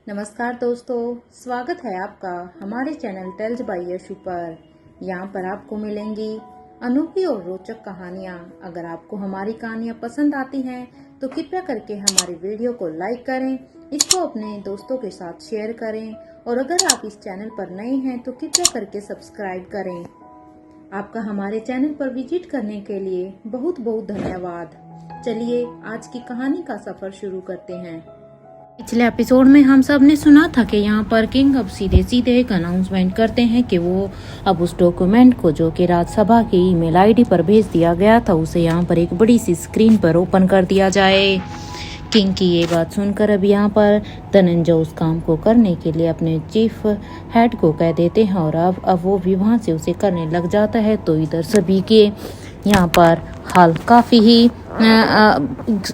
नमस्कार दोस्तों, स्वागत है आपका हमारे चैनल टेल्स बाय यशु पर। यहाँ पर आपको मिलेंगी अनोखी और रोचक कहानियाँ। अगर आपको हमारी कहानियाँ पसंद आती हैं तो कृपया करके हमारी वीडियो को लाइक करें, इसको अपने दोस्तों के साथ शेयर करें और अगर आप इस चैनल पर नए हैं तो कृपया करके सब्सक्राइब करें। आपका हमारे चैनल पर विजिट करने के लिए बहुत बहुत धन्यवाद। चलिए आज की कहानी का सफर शुरू करते हैं। पिछले एपिसोड में हम सब ने सुना था कि यहाँ पर किंग अब सीधे सीधे एक अनाउंसमेंट करते हैं कि वो अब उस डॉक्यूमेंट को जो कि राज्यसभा की ईमेल आईडी पर भेज दिया गया था उसे यहाँ पर एक बड़ी सी स्क्रीन पर ओपन कर दिया जाए। किंग की ये बात सुनकर अब यहाँ पर धनंजय उस काम को करने के लिए अपने चीफ हेड को कह देते हैं और अब वो भी वहाँ से उसे करने लग जाता है। तो इधर सभी के यहाँ पर हाल काफ़ी ही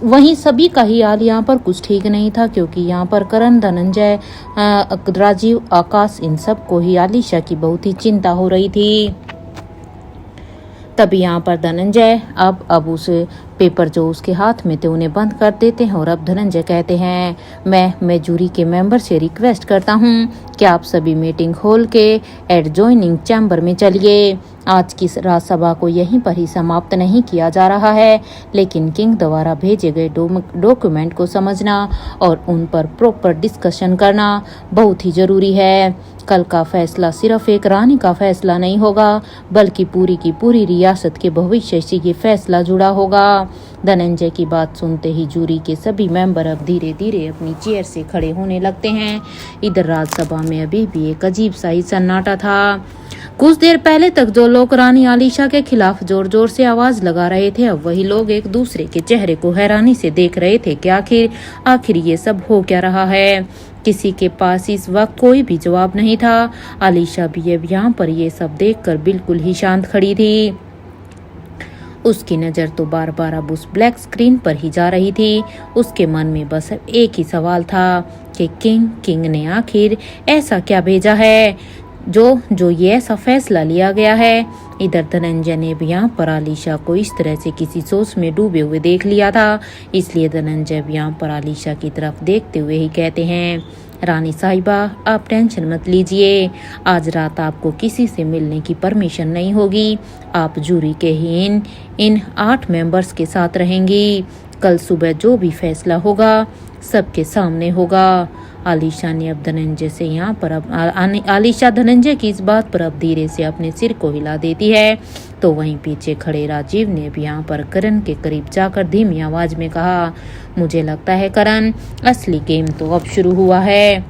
वहीं सभी का ही हाल यहाँ पर कुछ ठीक नहीं था, क्योंकि यहाँ पर करण, धनंजय, राजीव, आकाश, इन सब को ही आलिशा की बहुत ही चिंता हो रही थी। तभी यहाँ पर धनंजय अब उस पेपर जो उसके हाथ में थे उन्हें बंद कर देते हैं और अब धनंजय कहते हैं मैं जूरी के मेंबर से रिक्वेस्ट करता हूँ कि आप सभी मीटिंग हॉल के एडजॉइनिंग चैम्बर में चलिए। आज की राज्यसभा को यहीं पर ही समाप्त नहीं किया जा रहा है, लेकिन किंग द्वारा भेजे गए डॉक्यूमेंट को समझना और उन पर प्रॉपर डिस्कशन करना बहुत ही जरूरी है। कल का फैसला सिर्फ एक रानी का फैसला नहीं होगा, बल्कि पूरी की पूरी रियासत के भविष्य से ये फैसला जुड़ा होगा। धनंजय की बात सुनते ही जूरी के सभी मेंबर अब धीरे धीरे अपनी चेयर से खड़े होने लगते हैं। इधर राज्यसभा में अभी भी एक अजीब सा ही सन्नाटा था। कुछ देर पहले तक जो लोग रानी आलिशा के खिलाफ जोर जोर से आवाज लगा रहे थे, अब वही लोग एक दूसरे के चेहरे को हैरानी से देख रहे थे कि आखिर ये सब हो क्या रहा है। किसी के पास इस वक्त कोई भी जवाब नहीं था। आलिशा भी अब यहाँ पर ये सब देखकर बिल्कुल ही शांत खड़ी थी। उसकी नज़र तो बार बार अब उस ब्लैक स्क्रीन पर ही जा रही थी। उसके मन में बस एक ही सवाल था कि किंग ने आखिर ऐसा क्या भेजा है जो ये ऐसा फैसला लिया गया है। इधर धनंजय ने भी यहाँ पर आलिशा को इस तरह से किसी सोच में डूबे हुए देख लिया था, इसलिए धनंजय भी यहाँ पर आलिशा की तरफ देखते हुए ही कहते हैं, रानी साहिबा आप टेंशन मत लीजिए, आज रात आपको किसी से मिलने की परमिशन नहीं होगी। आप जूरी के ही इन 8 मेंबर्स के साथ रहेंगी। कल सुबह जो भी फैसला होगा सबके सामने होगा। आलिशा ने अब धनंजय से यहाँ पर आलिशा धनंजय की इस बात पर अब धीरे से अपने सिर को हिला देती है। तो वहीं पीछे खड़े राजीव ने भी यहाँ पर करण के करीब जाकर धीमी आवाज में कहा, मुझे लगता है करण, असली गेम तो अब शुरू हुआ है।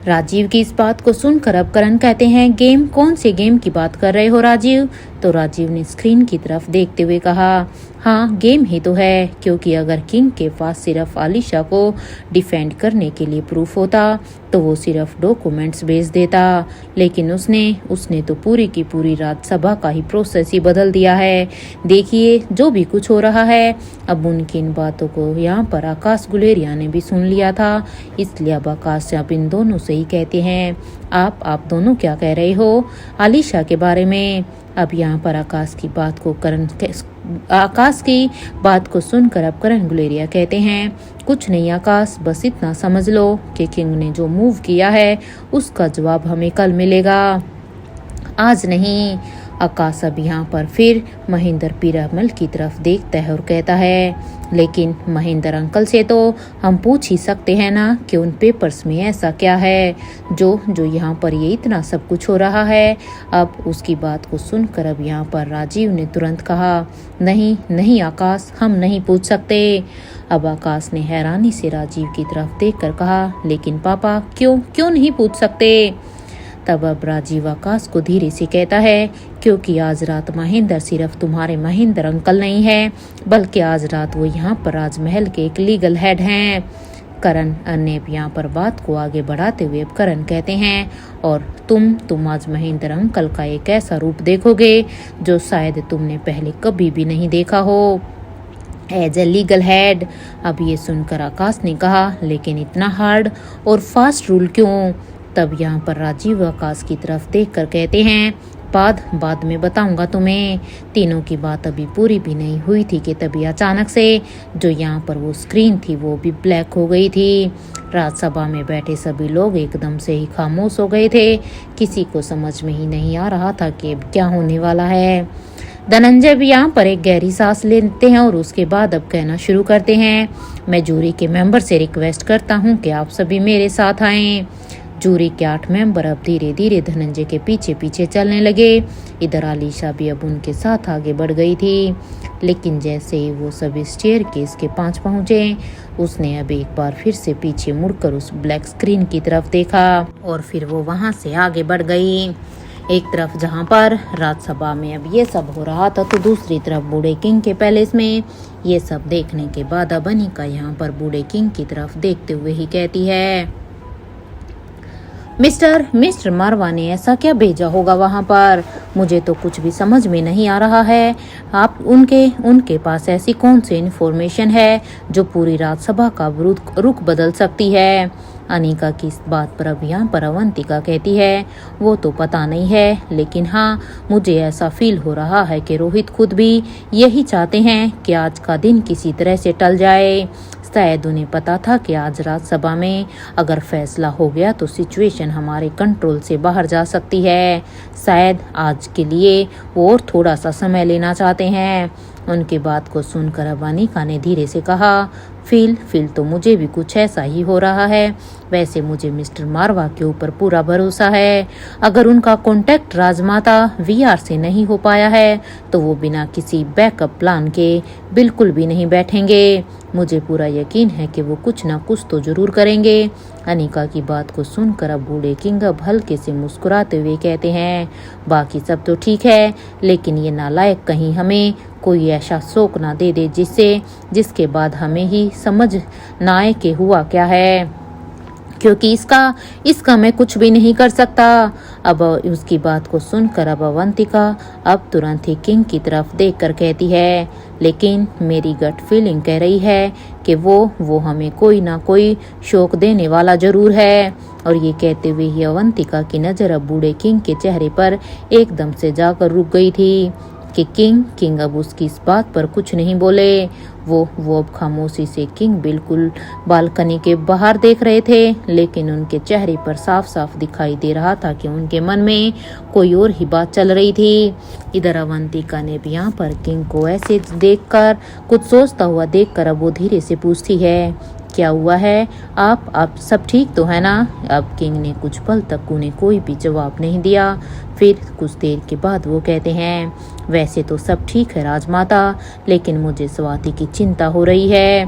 राजीव की इस बात को सुनकर अब करण कहते हैं, गेम? कौन से गेम की बात कर रहे हो राजीव? तो राजीव ने स्क्रीन की तरफ देखते हुए कहा, हाँ गेम ही तो है, क्योंकि अगर किंग के पास सिर्फ आलिशा को डिफेंड करने के लिए प्रूफ होता तो वो सिर्फ डॉक्यूमेंट्स भेज देता, लेकिन उसने तो पूरी की पूरी राज्यसभा का ही प्रोसेस ही बदल दिया है। देखिए जो भी कुछ हो रहा है। अब उनकी इन बातों को यहाँ पर आकाश गुलेरिया ने भी सुन लिया था, इसलिए अब आकाश अब इन दोनों से ही कहते हैं, आप दोनों क्या कह रहे हो आलिशा के बारे में? अब यहाँ पर आकाश की बात को सुनकर अब करण गुलेरिया कहते हैं, कुछ नहीं आकाश, बस इतना समझ लो कि किंग ने जो मूव किया है उसका जवाब हमें कल मिलेगा, आज नहीं। आकाश अब यहाँ पर फिर महेंद्र पीरामल की तरफ देखता है और कहता है, लेकिन महेंद्र अंकल से तो हम पूछ ही सकते हैं ना कि उन पेपर्स में ऐसा क्या है जो यहाँ पर ये इतना सब कुछ हो रहा है। अब उसकी बात को सुनकर अब यहाँ पर राजीव ने तुरंत कहा, नहीं आकाश, हम नहीं पूछ सकते। अब आकाश ने हैरानी से राजीव की तरफ देखकर कहा, लेकिन पापा क्यों नहीं पूछ सकते? तब अब राजीव आकाश को धीरे से कहता है, क्योंकि आज रात महेंद्र सिर्फ तुम्हारे महेंद्र अंकल नहीं है, बल्कि आज रात वो यहाँ पर राजमहल के एक लीगल हेड हैं। करण ने यहाँ पर बात को आगे बढ़ाते हुए अब करण कहते हैं, और तुम आज महेंद्र अंकल का एक ऐसा रूप देखोगे जो शायद तुमने पहले कभी भी नहीं देखा हो, एज ए लीगल हेड। अब ये सुनकर आकाश ने कहा, लेकिन इतना हार्ड और फास्ट रूल क्यों? तब यहाँ पर राजीव आकाश की तरफ देखकर कहते हैं, बाद में बताऊंगा तुम्हें। तीनों की बात अभी पूरी भी नहीं हुई थी कि तभी अचानक से जो यहाँ पर वो स्क्रीन थी वो भी ब्लैक हो गई थी। राज्यसभा में बैठे सभी लोग एकदम से ही खामोश हो गए थे। किसी को समझ में ही नहीं आ रहा था कि अब क्या होने वाला है। धनंजय भी यहाँ पर एक गहरी सांस लेते हैं और उसके बाद अब कहना शुरू करते हैं, मैं जूरी के मेंबर से रिक्वेस्ट करता हूँ कि आप सभी मेरे साथ आएं। जूरी के 8 मेंबर अब धीरे धीरे धनंजय के पीछे पीछे चलने लगे। इधर आलिशा भी अब उनके साथ आगे बढ़ गई थी। लेकिन जैसे ही वो सभी स्टेयर केस के पास पहुंचे, उसने अब एक बार फिर से पीछे मुड़कर उस ब्लैक स्क्रीन की तरफ देखा और फिर वो वहां से आगे बढ़ गई। एक तरफ जहां पर राज्यसभा में अब ये सब हो रहा था, तो दूसरी तरफ बूढ़े किंग के पैलेस में ये सब देखने के बाद अब अनिका यहाँ पर बूढ़े किंग की तरफ देखते हुए ही कहती है, मिस्टर मारवा ने ऐसा क्या भेजा होगा वहां पर? मुझे तो कुछ भी समझ में नहीं आ रहा है। आप उनके पास ऐसी कौन सी इन्फॉर्मेशन है जो पूरी राज्यसभा का रुख बदल सकती है? अनिका की इस बात पर अब यहाँ पर अवंतिका कहती है, वो तो पता नहीं है, लेकिन हाँ मुझे ऐसा फील हो रहा है कि रोहित खुद भी यही चाहते हैं कि आज का दिन किसी तरह से टल जाए। शायद उन्हें पता था कि आज राज्यसभा में अगर फैसला हो गया तो सिचुएशन हमारे कंट्रोल से बाहर जा सकती है। शायद आज के लिए वो और थोड़ा सा समय लेना चाहते हैं। उनकी बात को सुनकर अब अनिका ने धीरे से कहा, फील तो मुझे भी कुछ ऐसा ही हो रहा है। वैसे मुझे मिस्टर मारवा के ऊपर पूरा भरोसा है। अगर उनका कांटेक्ट राजमाता वीआर से नहीं हो पाया है तो वो बिना किसी बैकअप प्लान के बिल्कुल भी नहीं बैठेंगे। मुझे पूरा यकीन है कि वो कुछ ना कुछ तो जरूर करेंगे। अनिका की बात को सुनकर अब बूढ़े किंग अब हल्के से मुस्कुराते हुए कहते हैं, बाकी सब तो ठीक है, लेकिन ये नालायक कहीं हमें कोई ऐसा शौक ना दे दे जिसके बाद हमें ही समझ ना आए कि हुआ क्या है, क्योंकि इसका मैं कुछ भी नहीं कर सकता। अब उसकी बात को सुनकर अब अवंतिका अब तुरंत ही किंग की तरफ देखकर कहती है, लेकिन मेरी गट फीलिंग कह रही है कि वो हमें कोई ना कोई शौक देने वाला जरूर है। और ये कहते हुए ही अवंतिका की नजर अब बूढ़े किंग के चेहरे पर एकदम से जाकर रुक गई थी कि किंग अब उसकी इस बात पर कुछ नहीं बोले। वो अब खामोशी से किंग बिल्कुल बालकनी के बाहर देख रहे थे, लेकिन उनके चेहरे पर साफ साफ दिखाई दे रहा था कि उनके मन में कोई और ही बात चल रही थी। इधर अवंतिका ने भी यहाँ पर किंग को ऐसे देखकर कुछ सोचता हुआ देखकर अब वो धीरे से पूछती है, क्या हुआ है? आप सब ठीक तो है ना? अब किंग ने कुछ पल तक उन्हें कोई भी जवाब नहीं दिया। फिर कुछ देर के बाद वो कहते हैं, वैसे तो सब ठीक है राजमाता, लेकिन मुझे स्वाति की चिंता हो रही है।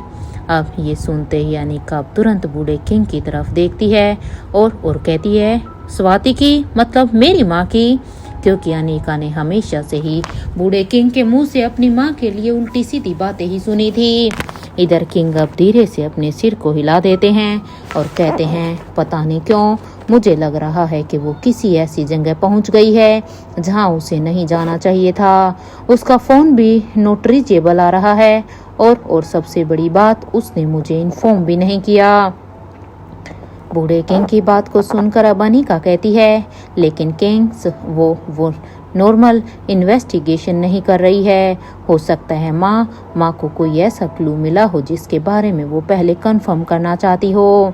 अब ये सुनते ही अनिका तुरंत बूढ़े किंग की तरफ देखती है और कहती है, स्वाति की मतलब मेरी माँ की? क्योंकि अनिका ने हमेशा से ही बूढ़े किंग के मुंह से अपनी माँ के लिए उल्टी सीधी बातें ही सुनी थी। इधर किंग अब धीरे से अपने सिर को हिला देते हैं और कहते हैं, पता नहीं क्यों मुझे लग रहा है कि वो किसी ऐसी जगह पहुंच गई है जहां उसे नहीं जाना चाहिए था। उसका फोन भी नॉट रीचेबल आ रहा है और सबसे बड़ी बात, उसने मुझे इन्फॉर्म भी नहीं किया। बूढ़े किंग की बात को सुनकर अब अनिका कहती है, लेकिन किंग्स वो नॉर्मल इन्वेस्टिगेशन नहीं कर रही है। हो सकता है माँ को कोई ऐसा क्लू मिला हो जिसके बारे में वो पहले कंफर्म करना चाहती हो।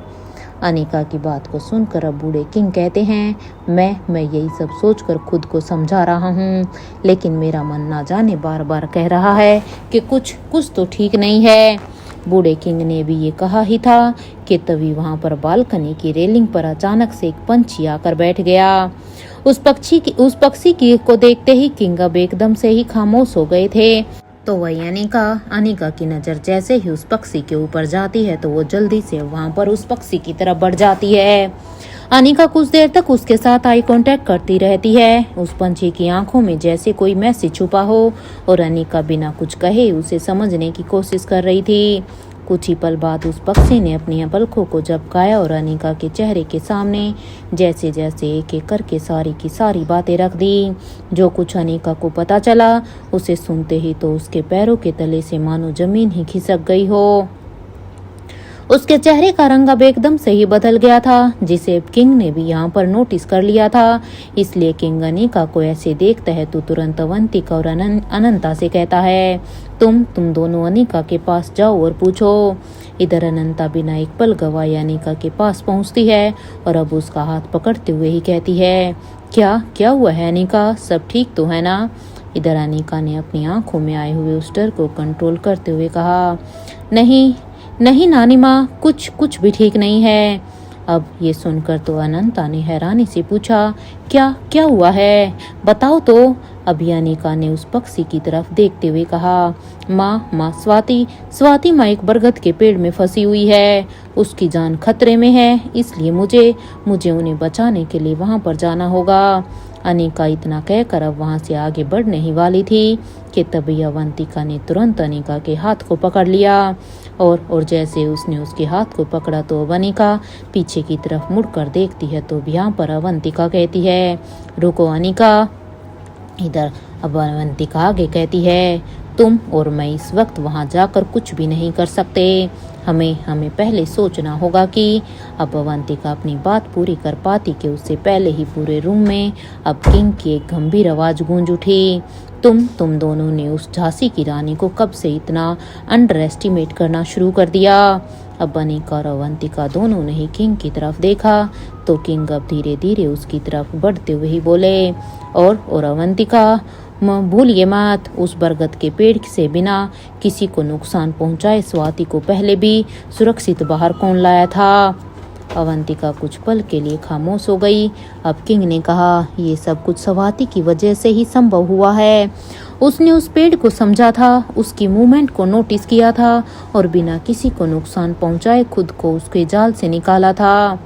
अनिका की बात को सुनकर अब बूढ़े किंग कहते हैं, मैं यही सब सोचकर खुद को समझा रहा हूँ, लेकिन मेरा मन ना जाने बार बार कह रहा है कि कुछ तो ठीक नहीं है। बूढ़े किंग ने भी ये कहा ही था कि तभी वहां पर बालकनी की रेलिंग पर अचानक से एक पंछी आकर बैठ गया। उस पक्षी को देखते ही किंग अब एकदम से ही खामोश हो गए थे। तो वही अनिका की नजर जैसे ही उस पक्षी के ऊपर जाती है तो वो जल्दी से वहां पर उस पक्षी की तरफ बढ़ जाती है। अनिका कुछ देर तक उसके साथ आई कांटेक्ट करती रहती है। उस पंछी की आंखों में जैसे कोई मैसेज छुपा हो और अनिका बिना कुछ कहे उसे समझने की कोशिश कर रही थी। कुछ ही पल बाद उस पक्षी ने अपनी पलकों को झपकाया और अनिका के चेहरे के सामने जैसे एक एक करके सारी की सारी बातें रख दी। जो कुछ अनिका को पता चला, उसे सुनते ही तो उसके पैरों के तले से मानो जमीन ही खिसक गई हो। उसके चेहरे का रंग अब एकदम से ही बदल गया था, जिसे किंग ने भी यहाँ पर नोटिस कर लिया था। इसलिए किंग अनिका को ऐसे देखता है तो तुरंत अवंतिका और अनंता से कहता है, तुम दोनों अनिका के पास जाओ और पूछो। इधर अनंता बिना एक पल गवाए अनिका के पास पहुंचती है और अब उसका हाथ पकड़ते हुए ही कहती है, क्या क्या हुआ है अनिका, सब ठीक तो है ना? इधर अनिका ने अपनी आंखों में आए हुए उस डर को कंट्रोल करते हुए कहा, नहीं नहीं नानी माँ, कुछ भी ठीक नहीं है। अब ये सुनकर तो अनंता ने हैरानी से पूछा, क्या क्या हुआ है, बताओ तो। अभी अनिका ने उस पक्षी की तरफ देखते हुए कहा, माँ स्वाति माँ एक बरगद के पेड़ में फंसी हुई है, उसकी जान खतरे में है, इसलिए मुझे उन्हें बचाने के लिए वहां पर जाना होगा। अनिका इतना कहकर अब वहां से आगे बढ़ने ही वाली थी कि तभी अवंतिका ने तुरंत अनिका के हाथ को पकड़ लिया और जैसे उसने उसके हाथ को पकड़ा तो अनिका पीछे की तरफ मुड़कर देखती है तो यहाँ पर अवंतिका कहती है, रुको अनिका। इधर अब अवंतिका आगे कहती है, तुम और मैं इस वक्त वहां जाकर कुछ भी नहीं कर सकते, हमें पहले सोचना होगा कि। अब अवंतिका अपनी बात पूरी कर पाती कि उससे पहले ही पूरे रूम में अब किंग की एक गंभीर आवाज गूंज उठी, तुम दोनों ने उस झांसी की रानी को कब से इतना अंडर एस्टिमेट करना शुरू कर दिया? अब अनिका और अवंतिका दोनों ने ही किंग की तरफ देखा तो किंग अब धीरे धीरे उसकी तरफ बढ़ते हुए ही बोले, और अवंतिका भूलिए मत, उस बरगद के पेड़ से बिना किसी को नुकसान पहुंचाए स्वाति को पहले भी सुरक्षित बाहर कौन लाया था? अवंतिका कुछ पल के लिए खामोश हो गई। अब किंग ने कहा, ये सब कुछ स्वाति की वजह से ही संभव हुआ है। उसने उस पेड़ को समझा था, उसकी मूवमेंट को नोटिस किया था और बिना किसी को नुकसान पहुंचाए खुद को उसके जाल से निकाला था।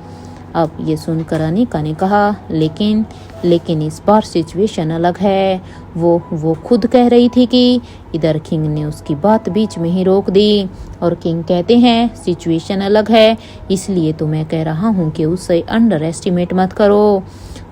अब ये सुनकर अनिका ने कहा, लेकिन इस बार सिचुएशन अलग है। वो खुद कह रही थी कि। इधर किंग ने उसकी बात बीच में ही रोक दी और किंग कहते हैं, सिचुएशन अलग है इसलिए तो मैं कह रहा हूँ कि उसे अंडर एस्टिमेट मत करो।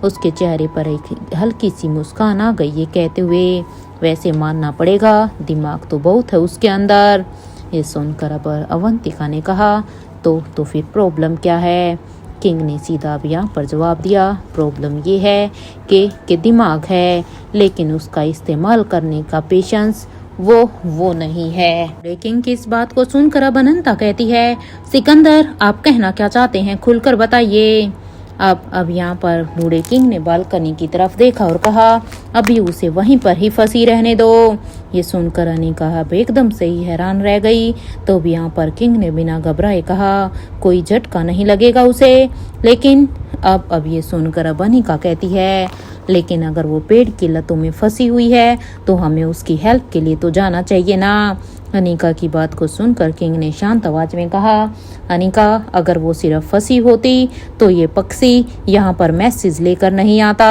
उसके चेहरे पर एक हल्की सी मुस्कान आ गई ये कहते हुए, वैसे मानना पड़ेगा दिमाग तो बहुत है उसके अंदर। ये सुनकर अब अवंतिका ने कहा, तो फिर प्रॉब्लम क्या है? किंग ने सीधा अब यहाँ पर जवाब दिया, प्रॉब्लम ये है कि दिमाग है लेकिन उसका इस्तेमाल करने का पेशेंस वो नहीं है। किंग की इस बात को सुनकर अब अनंता कहती है, सिकंदर आप कहना क्या चाहते हैं, खुलकर बताइए। अब यहाँ पर बूढ़े किंग ने बालकनी की तरफ देखा और कहा, अभी उसे वहीं पर ही फंसी रहने दो। ये सुनकर अनिका अब एकदम से ही हैरान रह गई। तो भी यहाँ पर किंग ने बिना घबराए कहा, कोई झटका नहीं लगेगा उसे। लेकिन अब ये सुनकर अब अनिका कहती है, लेकिन अगर वो पेड़ की लतों में फंसी हुई है तो हमें उसकी हेल्प के लिए तो जाना चाहिए ना। अनिका की बात को सुनकर किंग ने शांत आवाज में कहा, अनिका अगर वो सिर्फ फंसी होती तो ये पक्षी यहाँ पर मैसेज लेकर नहीं आता।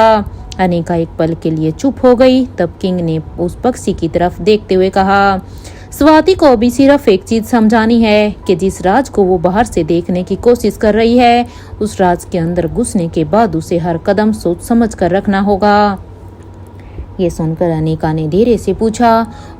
अनिका एक पल के लिए चुप हो गई। तब किंग ने उस पक्षी की तरफ देखते हुए कहा, स्वाति को अभी सिर्फ एक चीज समझानी है कि जिस राज को वो बाहर से देखने की कोशिश कर रही है उस राज के अंदर घुसने के बाद उसे हर कदम सोच समझ कर रखना होगा। ये सुनकर अनिका ने धीरे से पूछा,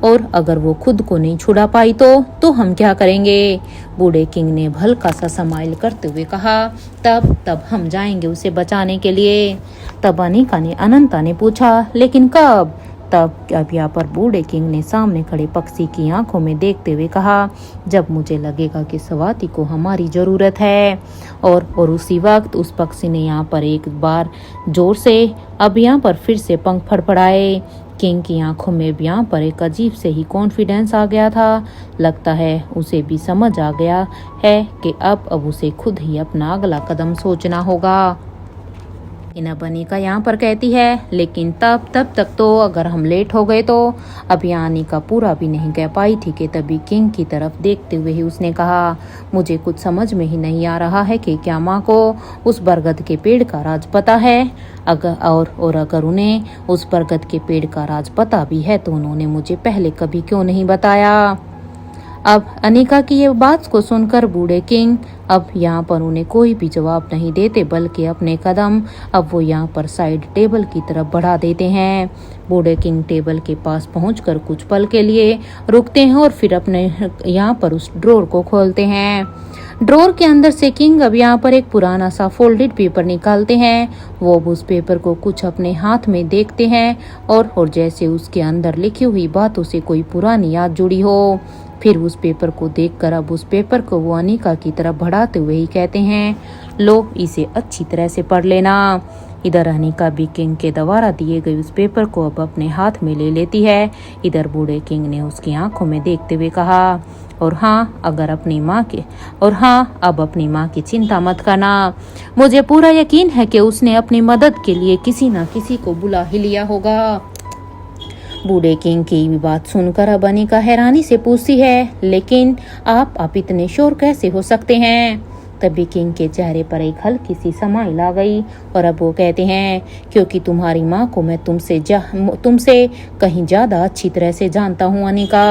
और अगर वो खुद को नहीं छुड़ा पाई तो हम क्या करेंगे? बूढ़े किंग ने हल्का सा स्माइल करते हुए कहा, तब हम जाएंगे उसे बचाने के लिए। तब अनिका ने अनंता ने पूछा, लेकिन कब? तब अब यहाँ पर बूढ़े किंग ने सामने खड़े पक्षी की आंखों में देखते हुए कहा, जब मुझे लगेगा कि स्वाति को हमारी जरूरत है। और उसी वक्त उस पक्षी ने यहाँ पर एक बार जोर से अब यहाँ पर फिर से पंख फड़फड़ाए। किंग की आंखों में भी यहाँ पर एक अजीब से ही कॉन्फिडेंस आ गया था। लगता है उसे भी समझ आ गया है कि अब उसे खुद ही अपना अगला कदम सोचना होगा। अब अनिका यहाँ पर कहती है, लेकिन तब तक तो अगर हम लेट हो गए तो। अब यहाँ अनिका पूरा भी नहीं कह पाई थी कि तभी किंग की तरफ देखते हुए ही उसने कहा, मुझे कुछ समझ में ही नहीं आ रहा है कि क्या माँ को उस बरगद के पेड़ का राज पता है। अगर उन्हें उस बरगद के पेड़ का राज पता भी है तो उन्होंने मुझे पहले कभी क्यों नहीं बताया। अब अनिका की ये बात को सुनकर बूढ़े किंग अब यहाँ पर उन्हें कोई भी जवाब नहीं देते, बल्कि अपने कदम अब वो यहाँ पर साइड टेबल की तरफ बढ़ा देते हैं। बूढ़े किंग टेबल के पास पहुंचकर कुछ पल के लिए रुकते हैं और फिर अपने यहाँ पर उस ड्रॉर को खोलते हैं। ड्रॉर के अंदर से किंग अब यहाँ पर एक पुराना सा फोल्डेड पेपर निकालते हैं। वो अब उस पेपर को कुछ अपने हाथ में देखते हैं और जैसे उसके अंदर लिखी हुई बातों से कोई पुरानी याद जुड़ी हो। फिर उस पेपर को देखकर अब उस पेपर को वो अनिका की तरफ बढ़ाते हुए ही कहते हैं, लो इसे अच्छी तरह से पढ़ लेना। इधर अनिका भी किंग के द्वारा दिए गए उस पेपर को अब अपने हाथ में ले लेती है। इधर बूढ़े किंग ने उसकी आंखों में देखते हुए कहा, और हाँ अब अपनी माँ की चिंता मत करना। मुझे पूरा यकीन है कि उसने अपनी मदद के लिए किसी न किसी को बुला ही लिया होगा। बूढ़े किंग की बात सुनकर अब अनिका हैरानी से पूछती है, लेकिन आप इतने शोर कैसे हो सकते हैं? तभी किंग के चेहरे पर एक हल्की सी समाइल आ गई और अब वो कहते हैं, क्योंकि तुम्हारी माँ को मैं तुमसे कहीं ज्यादा अच्छी तरह से जानता हूँ अनिका।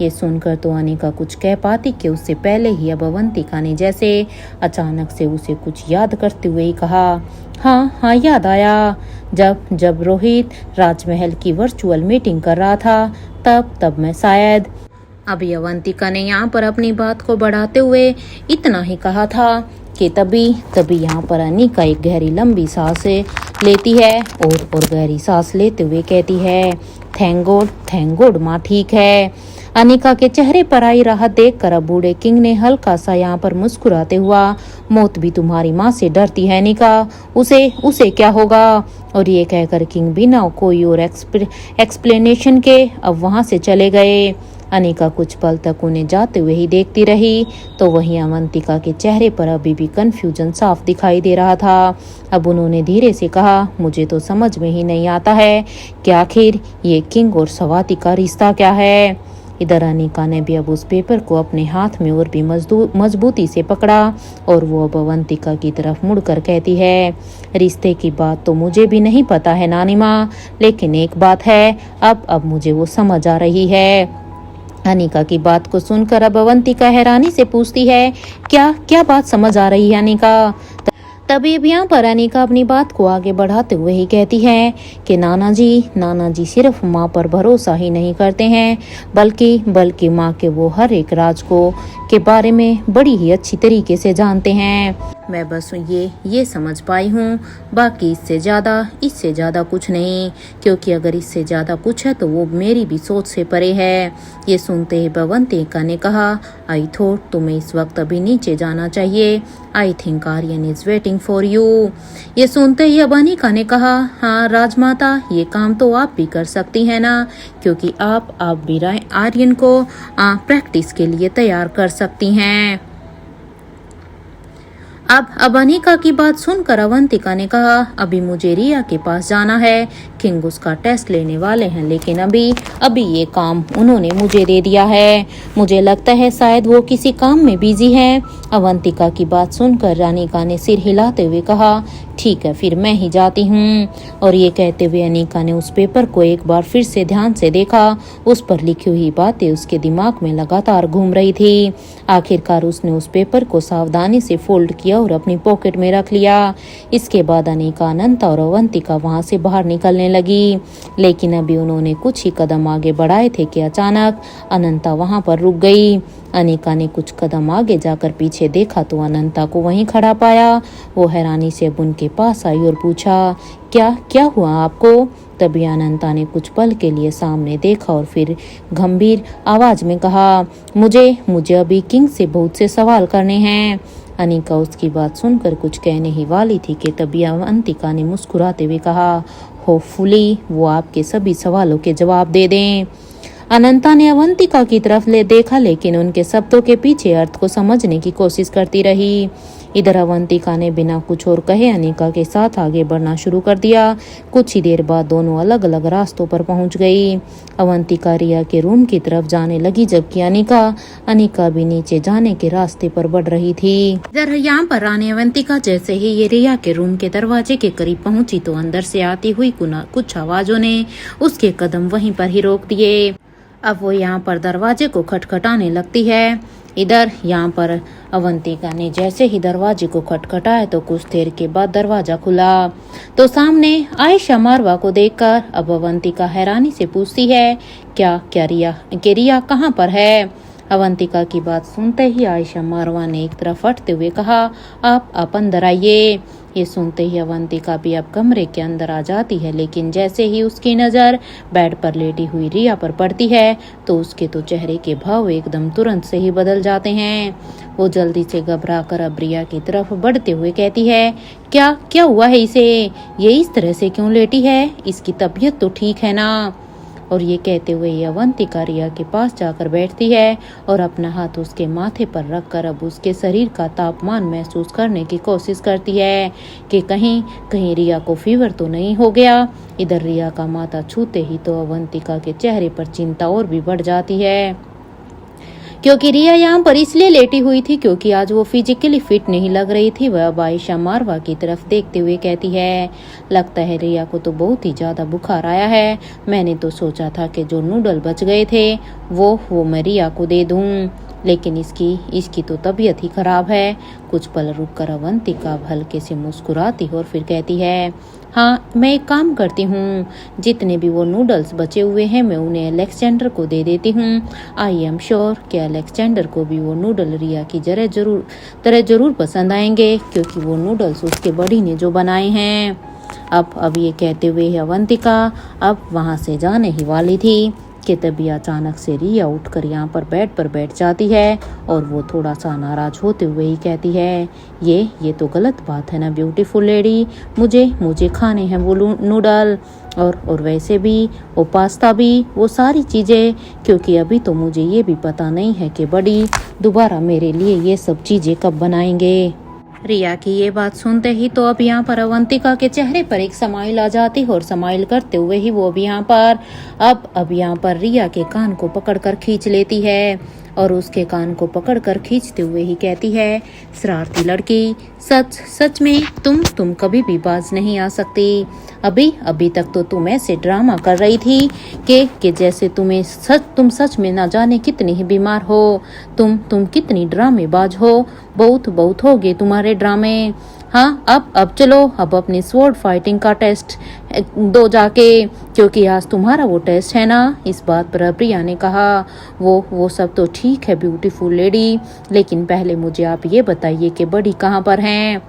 ये सुनकर तो अनिका कुछ कह पाती कि उससे पहले ही अब अवंतिका ने जैसे अचानक से उसे कुछ याद करते हुए ही कहा, हाँ याद आया। जब रोहित राजमहल की वर्चुअल मीटिंग कर रहा था तब मैं शायद। अभी अवंतिका ने यहाँ पर अपनी बात को बढ़ाते हुए इतना ही कहा था कि तभी यहाँ पर अनिका एक गहरी लंबी सांस लेती है और गहरी सांस लेते हुए कहती है, थैंक गॉड माँ ठीक है। अनिका के चेहरे पर आई राहत देखकर अब बूढ़े किंग ने हल्का सा यहाँ पर मुस्कुराते हुआ, मौत भी तुम्हारी माँ से डरती है अनिका, उसे क्या होगा? और ये कहकर किंग बिना कोई और एक्सप्लेनेशन के अब वहां से चले गए। अनिका कुछ पल तक उन्हें जाते हुए ही देखती रही, तो वहीं अवंतिका के चेहरे पर अभी भी कंफ्यूजन साफ दिखाई दे रहा था। अब उन्होंने धीरे से कहा, मुझे तो समझ में ही नहीं आता है कि आखिर ये किंग और स्वाति का रिश्ता क्या है। इधर अनिका ने भी अब उस पेपर को अपने हाथ में और भी मजबूती से पकड़ा और वो अब अवंतिका की तरफ मुड़कर कहती है, रिश्ते की बात तो मुझे भी नहीं पता है नानी माँ, लेकिन एक बात है, अब मुझे वो समझ आ रही है। अनिका की बात को सुनकर अब अवंतिका हैरानी से पूछती है, क्या बात समझ आ रही है अनिका? तभी अब यहाँ पर अनिका अपनी बात को आगे बढ़ाते हुए ही कहती है कि नाना जी सिर्फ माँ पर भरोसा ही नहीं करते हैं, बल्कि माँ के वो हर एक राज के बारे में बड़ी ही अच्छी तरीके से जानते हैं। मैं बस ये समझ पाई हूँ, बाकी इससे ज़्यादा कुछ नहीं, क्योंकि अगर इससे ज़्यादा कुछ है तो वो मेरी भी सोच से परे है। ये सुनते ही अवंतिका ने कहा, आई थॉट तुम्हें इस वक्त अभी नीचे जाना चाहिए। I think Aryan is waiting for you. ये सुनते ही अब अनिका ने कहा, हाँ राजमाता, ये काम तो आप भी कर सकती हैं ना, क्योंकि आप भी आर्यन को प्रैक्टिस के लिए तैयार कर सकती हैं। अब अनिका की बात सुनकर अवंतिका ने कहा, अभी मुझे रिया के पास जाना है, किंग उसका टेस्ट लेने वाले हैं, लेकिन अभी ये काम उन्होंने मुझे दे दिया है। मुझे लगता है शायद वो किसी काम में बिजी हैं। अवंतिका की बात सुनकर अनिका ने सिर हिलाते हुए कहा, ठीक है फिर मैं ही जाती हूँ। और ये कहते हुए अनिका ने उस पेपर को एक बार फिर से ध्यान से देखा। उस पर लिखी हुई बातें उसके दिमाग में लगातार घूम रही थी। आखिरकार उसने उस पेपर को सावधानी से फोल्ड किया और अपनी पॉकेट में रख लिया। इसके बाद अनिका, अनंता और अवंतिका वहां से बाहर निकलने लगी, लेकिन अभी उन्होंने कुछ ही कदम आगे बढ़ाए थे कि अचानक अनंता वहां पर रुक गई। अनिका ने कुछ कदम आगे जाकर पीछे देखा तो अनंता को वहीं खड़ा पाया। वो हैरानी से अब उनके पास आई और पूछा, क्या हुआ आपको? तभी अनंता ने कुछ पल के लिए सामने देखा और फिर गंभीर आवाज में कहा, मुझे अभी किंग से बहुत से सवाल करने हैं। अनिका उसकी बात सुनकर कुछ कहने ही वाली थी कि तभी अवंतिका ने मुस्कुराते हुए कहा, होपफुली वो आपके सभी सवालों के जवाब दे दें। अनंता ने अवंतिका की तरफ देखा, लेकिन उनके शब्दों के पीछे अर्थ को समझने की कोशिश करती रही। इधर अवंतिका ने बिना कुछ और कहे अनिका के साथ आगे बढ़ना शुरू कर दिया। कुछ ही देर बाद दोनों अलग अलग रास्तों पर पहुंच गई। अवंतिका रिया के रूम की तरफ जाने लगी, जबकि अनिका भी नीचे जाने के रास्ते पर बढ़ रही थी। इधर यहाँ पर रानी अवंतिका जैसे ही ये रिया के रूम के दरवाजे के करीब पहुंची तो अंदर से आती हुई कुछ आवाजों ने उसके कदम वहीं पर ही रोक दिए। अब वो यहाँ पर दरवाजे को खटखटाने लगती है। इधर यहाँ पर अवंतिका ने जैसे ही दरवाजे को खटखटाया तो कुछ देर के बाद दरवाजा खुला तो सामने आयशा मारवा को देखकर अब अवंतिका हैरानी से पूछती है, क्या रिया कहाँ पर है? अवंतिका की बात सुनते ही आयशा मारवा ने एक तरफ हटते हुए कहा, आप अंदर आइए। ये सुनते ही अवंतिका भी अब कमरे के अंदर आ जाती है, लेकिन जैसे ही उसकी नज़र बेड पर लेटी हुई रिया पर पड़ती है तो उसके तो चेहरे के भाव एकदम तुरंत से ही बदल जाते हैं। वो जल्दी से घबरा कर अब रिया की तरफ बढ़ते हुए कहती है, क्या क्या हुआ है इसे? ये इस तरह से क्यों लेटी है? इसकी तबीयत तो ठीक है ना? और ये कहते हुए ये अवंतिका रिया के पास जाकर बैठती है और अपना हाथ उसके माथे पर रखकर अब उसके शरीर का तापमान महसूस करने की कोशिश करती है कि कहीं कहीं रिया को फीवर तो नहीं हो गया। इधर रिया का माथा छूते ही तो अवंतिका के चेहरे पर चिंता और भी बढ़ जाती है, क्योंकि रिया यहाँ पर इसलिए लेटी हुई थी क्योंकि आज वो फिजिकली फिट नहीं लग रही थी। वह अब आयशा मारवा की तरफ देखते हुए कहती है, लगता है रिया को तो बहुत ही ज्यादा बुखार आया है। मैंने तो सोचा था कि जो नूडल बच गए थे वो मैं रिया को दे दूं, लेकिन इसकी तो तबीयत ही खराब है। कुछ पल रुक कर अवंतिका हल्के से मुस्कुराती और फिर कहती है, हाँ मैं एक काम करती हूँ, जितने भी वो नूडल्स बचे हुए हैं मैं उन्हें अलेक्जेंडर को दे देती हूँ। आई एम श्योर कि अलेक्जेंडर को भी वो नूडल रिया की तरह जरूर पसंद आएंगे, क्योंकि वो नूडल्स उसके बड़ी ने जो बनाए हैं। अब ये कहते हुए अवंतिका अब वहाँ से जाने ही वाली थी कि तभी अचानक से रिया उठकर यहाँ पर बेड पर बैठ जाती है और वो थोड़ा सा नाराज होते हुए ही कहती है, ये तो गलत बात है ना ब्यूटीफुल लेडी, मुझे खाने हैं वो नूडल और वैसे भी वो पास्ता भी, वो सारी चीज़ें, क्योंकि अभी तो मुझे ये भी पता नहीं है कि बड़ी दोबारा मेरे लिए ये सब चीज़ें कब बनाएंगे। रिया की ये बात सुनते ही तो अब यहाँ पर अवंतिका के चेहरे पर एक स्माइल आ जाती है और स्माइल करते हुए ही वो भी यहाँ पर अब यहाँ पर रिया के कान को पकड़कर खींच लेती है और उसके कान को पकड़कर खींचते हुए ही कहती है, शरारती लड़की, सच में तुम कभी भी बाज नहीं आ सकती। अभी तक तो तुम ऐसे ड्रामा कर रही थी कि जैसे तुम सच में ना जाने कितनी ही बीमार हो। तुम कितनी ड्रामेबाज हो। बहुत हो गए तुम्हारे ड्रामे। हाँ अब चलो, अब अपनी स्वॉर्ड फाइटिंग का टेस्ट दो जाके, क्योंकि आज तुम्हारा वो टेस्ट है ना। इस बात पर प्रिया ने कहा, वो सब तो ठीक है ब्यूटीफुल लेडी, लेकिन पहले मुझे आप ये बताइए कि बड़ी कहाँ पर हैं।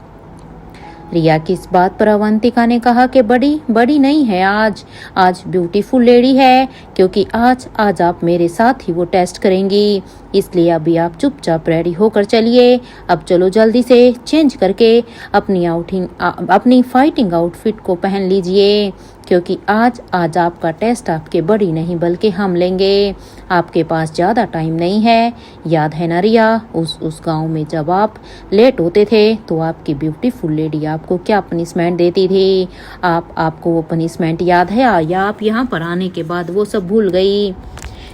रिया की इस बात पर अवंतिका ने कहा कि बड़ी नहीं है, आज ब्यूटीफुल लेडी है, क्योंकि आज आप मेरे साथ ही वो टेस्ट करेंगी। इसलिए अभी आप चुपचाप रेडी होकर चलिए। अब चलो जल्दी से चेंज करके अपनी फाइटिंग आउटफिट को पहन लीजिए, क्योंकि आज आपका टेस्ट आपके बड़ी नहीं बल्कि हम लेंगे। आपके पास ज़्यादा टाइम नहीं है। याद है ना रिया, उस गांव में जब आप लेट होते थे तो आपकी ब्यूटीफुल लेडी आपको क्या पनिशमेंट देती थी? आपको वो पनिशमेंट याद है या आप यहाँ पर आने के बाद वो सब भूल गई?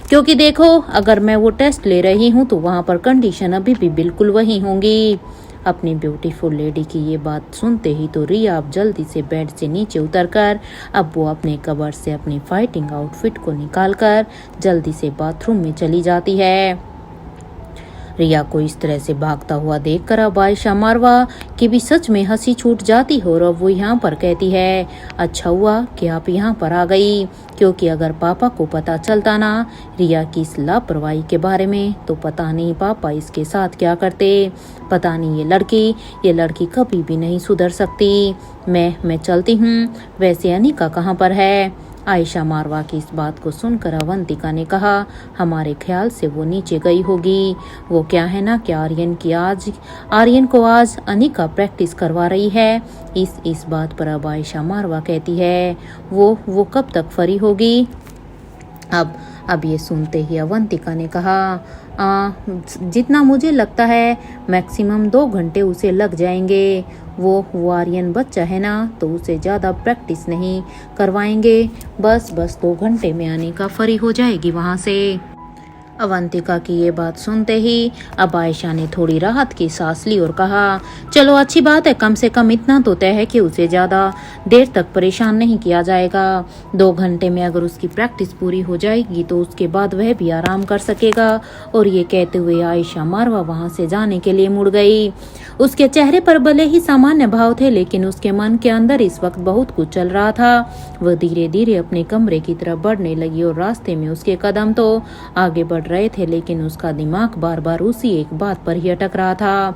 क्योंकि देखो, अगर मैं वो टेस्ट ले रही हूँ तो वहाँ पर कंडीशन अभी भी बिल्कुल वही होंगी। अपनी ब्यूटीफुल लेडी की ये बात सुनते ही तो रिया अब जल्दी से बेड से नीचे उतरकर अब वो अपने कबर्ड से अपनी फाइटिंग आउटफिट को निकालकर जल्दी से बाथरूम में चली जाती है। रिया को इस तरह से भागता हुआ देखकर अब आयशा मारवा की भी सच में हंसी छूट जाती हो और अब वो यहाँ पर कहती है, अच्छा हुआ कि आप यहाँ पर आ गई, क्योंकि अगर पापा को पता चलता ना रिया की इस लापरवाही के बारे में तो पता नहीं पापा इसके साथ क्या करते। पता नहीं ये लड़की कभी भी नहीं सुधर सकती। मैं चलती हूँ। वैसे अनिका कहाँ पर है? आयशा मारवा की इस बात को सुनकर अवंतिका ने कहा, हमारे ख्याल से वो नीचे गई होगी। वो क्या है ना कि आर्यन को आज अनिका प्रैक्टिस करवा रही है। इस बात पर अब आयशा मारवा कहती है, वो कब तक फ्री होगी? अब ये सुनते ही अवंतिका ने कहा, जितना मुझे लगता है मैक्सिमम 2 घंटे उसे लग जाएंगे। वो आर्यन बच्चा है ना, तो उसे ज़्यादा प्रैक्टिस नहीं करवाएंगे। बस 2 घंटे में अनिका फ्री हो जाएगी वहाँ से। अवंतिका की ये बात सुनते ही अब आयशा ने थोड़ी राहत की सांस ली और कहा, चलो अच्छी बात है, कम से कम इतना तो तय है कि उसे ज़्यादा देर तक परेशान नहीं किया जाएगा। 2 घंटे में अगर उसकी प्रैक्टिस पूरी हो जाएगी तो उसके बाद वह भी आराम कर सकेगा। और ये कहते हुए आयशा मारवा वहाँ से जाने के लिए मुड़ गई। उसके चेहरे पर भले ही सामान्य भाव थे, लेकिन उसके मन के अंदर इस वक्त बहुत कुछ चल रहा था। वह धीरे धीरे अपने कमरे की तरफ बढ़ने लगी और रास्ते में उसके कदम तो आगे बढ़ रहे थे, लेकिन उसका दिमाग बार बार उसी एक बात पर ही अटक रहा था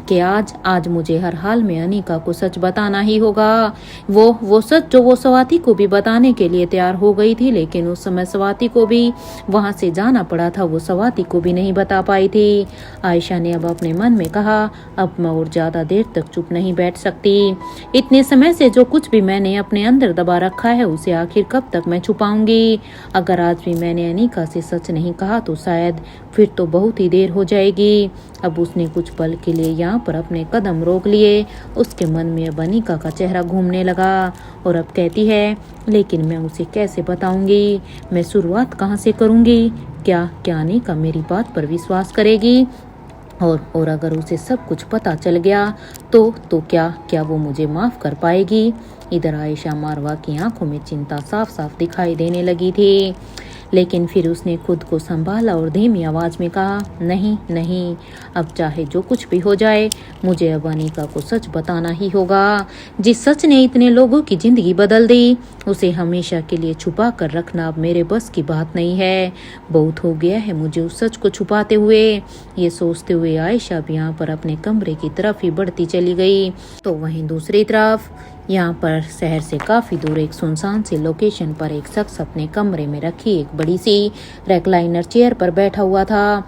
कि आज मुझे हर हाल में अनीका को सच बताना ही होगा। वो सच जो वो स्वाति को भी बताने के लिए तैयार हो गई थी, लेकिन उस समय स्वाति को भी वहां से जाना पड़ा था, वो स्वाति को भी नहीं बता पाई थी। आयशा ने अब अपने मन में कहा, अब मैं और ज्यादा देर तक चुप नहीं बैठ सकती। इतने समय से जो कुछ भी मैंने अपने अंदर दबा रखा है उसे आखिर कब तक मैं छुपाऊंगी। अगर आज भी मैंने अनीका से सच नहीं कहा तो शायद फिर तो बहुत ही देर हो जाएगी। अब उसने कुछ पल के लिए यहाँ पर अपने कदम रोक लिए। उसके मन में अब अनीका का चेहरा घूमने लगा और अब कहती है, लेकिन मैं उसे कैसे बताऊंगी, मैं शुरुआत कहाँ से करूंगी? क्या अनीका मेरी बात पर विश्वास करेगी? और अगर उसे सब कुछ पता चल गया तो क्या वो मुझे माफ कर पाएगी? इधर आयशा मारवा की आंखों में चिंता साफ साफ दिखाई देने लगी थी, लेकिन फिर उसने खुद को संभाला और धीमी आवाज में कहा, नहीं, अब चाहे जो कुछ भी हो जाए मुझे अब अनीका को सच बताना ही होगा। जिस सच ने इतने लोगों की जिंदगी बदल दी उसे हमेशा के लिए छुपा कर रखना अब मेरे बस की बात नहीं है। बहुत हो गया है मुझे उस सच को छुपाते हुए। ये सोचते हुए आयशा भी यहाँ पर अपने कमरे की तरफ ही बढ़ती चली गई। तो वहीं दूसरी तरफ यहाँ पर शहर से काफी दूर एक सुनसान सी लोकेशन पर एक शख्स अपने कमरे में रखी एक बड़ी सी रेक्लाइनर चेयर पर बैठा हुआ था।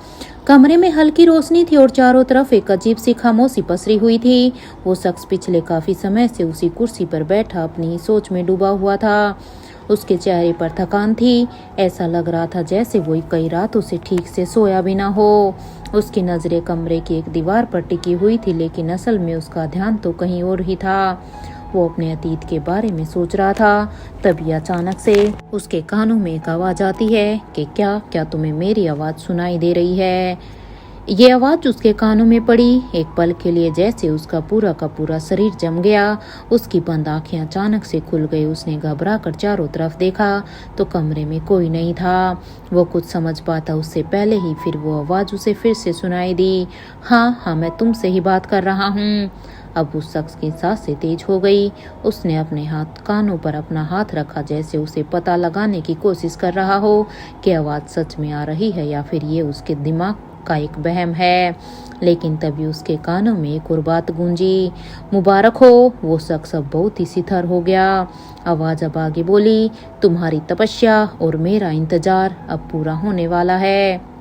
कमरे में हल्की रोशनी थी और चारों तरफ एक अजीब सी खामोशी पसरी हुई थी। वो शख्स पिछले काफी समय से उसी कुर्सी पर बैठा अपनी ही सोच में डूबा हुआ था। उसके चेहरे पर थकान थी, ऐसा लग रहा था जैसे वो कई रातों से ठीक से सोया भी ना हो। उसकी नजरें कमरे की एक दीवार पर टिकी हुई थी, लेकिन असल में उसका ध्यान तो कहीं और ही था। वो अपने अतीत के बारे में सोच रहा था। तभी अचानक से उसके कानों में एक आवाज आती है कि क्या तुम्हें मेरी आवाज सुनाई दे रही है? ये आवाज उसके कानों में पड़ी। एक पल के लिए जैसे उसका पूरा का पूरा शरीर जम गया। उसकी बंद आंखें अचानक से खुल गई। उसने घबरा कर चारों तरफ देखा तो कमरे में कोई नहीं था। वो कुछ समझ पाता उससे पहले ही फिर वो आवाज उसे फिर से सुनाई दी, हाँ, मैं तुमसे ही बात कर रहा हूँ। अब उस शख्स की सांसें तेज हो गई। उसने अपने कानों पर अपना हाथ रखा, जैसे उसे पता लगाने की कोशिश कर रहा हो कि आवाज सच में आ रही है या फिर ये उसके दिमाग का एक वहम है। लेकिन तभी उसके कानों में एक और बात गूंजी, मुबारक हो। वो शख्स अब बहुत ही सिथर हो गया। आवाज अब आगे बोली, तुम्हारी तपस्या और मेरा इंतजार अब पूरा होने वाला है।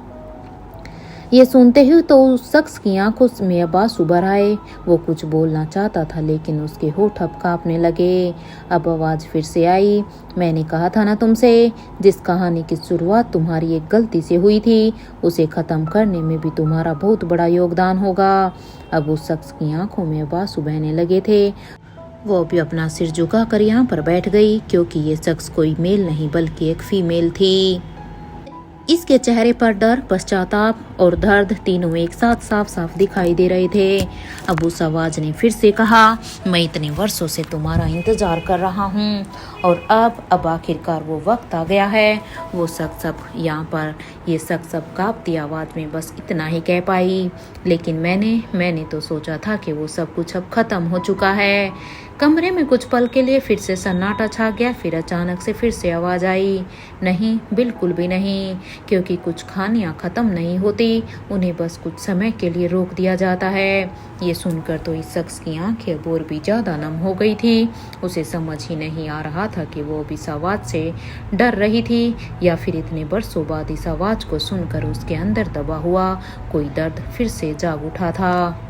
ये सुनते ही तो उस शख्स की आंखों में अब आंसू भर आए। वो कुछ बोलना चाहता था, लेकिन उसके होठ अब कांपने लगे। अब आवाज फिर से आई, मैंने कहा था ना तुमसे, जिस कहानी की शुरुआत तुम्हारी एक गलती से हुई थी उसे खत्म करने में भी तुम्हारा बहुत बड़ा योगदान होगा। अब उस शख्स की आंखों में अब आंसू बहने लगे थे। वो भी अपना सिर झुका कर यहाँ पर बैठ गई, क्योंकि ये शख्स कोई मेल नहीं बल्कि एक फीमेल थी। इसके चेहरे पर डर, पश्चाताप और दर्द तीनों एक साथ साफ साफ दिखाई दे रहे थे। अब उस आवाज ने फिर से कहा, मैं इतने वर्षों से तुम्हारा इंतजार कर रहा हूँ और अब आखिरकार वो वक्त आ गया है। वो शख्स अब यहाँ पर ये शख्स अब कांपती आवाज में बस इतना ही कह पाई, लेकिन मैंने तो सोचा था कि वो सब कुछ अब खत्म हो चुका है। कमरे में कुछ पल के लिए फिर से सन्नाटा छा गया। फिर अचानक से फिर से आवाज आई, नहीं, बिल्कुल भी नहीं, क्योंकि कुछ कहानियाँ खत्म नहीं होती, उन्हें बस कुछ समय के लिए रोक दिया जाता है। ये सुनकर तो इस शख्स की आंखें अब और भी ज्यादा नम हो गई थी। उसे समझ ही नहीं आ रहा था कि वो अब इस आवाज से डर रही थी या फिर इतने बरसों बाद इस आवाज को सुनकर उसके अंदर दबा हुआ कोई दर्द फिर से जाग उठा था।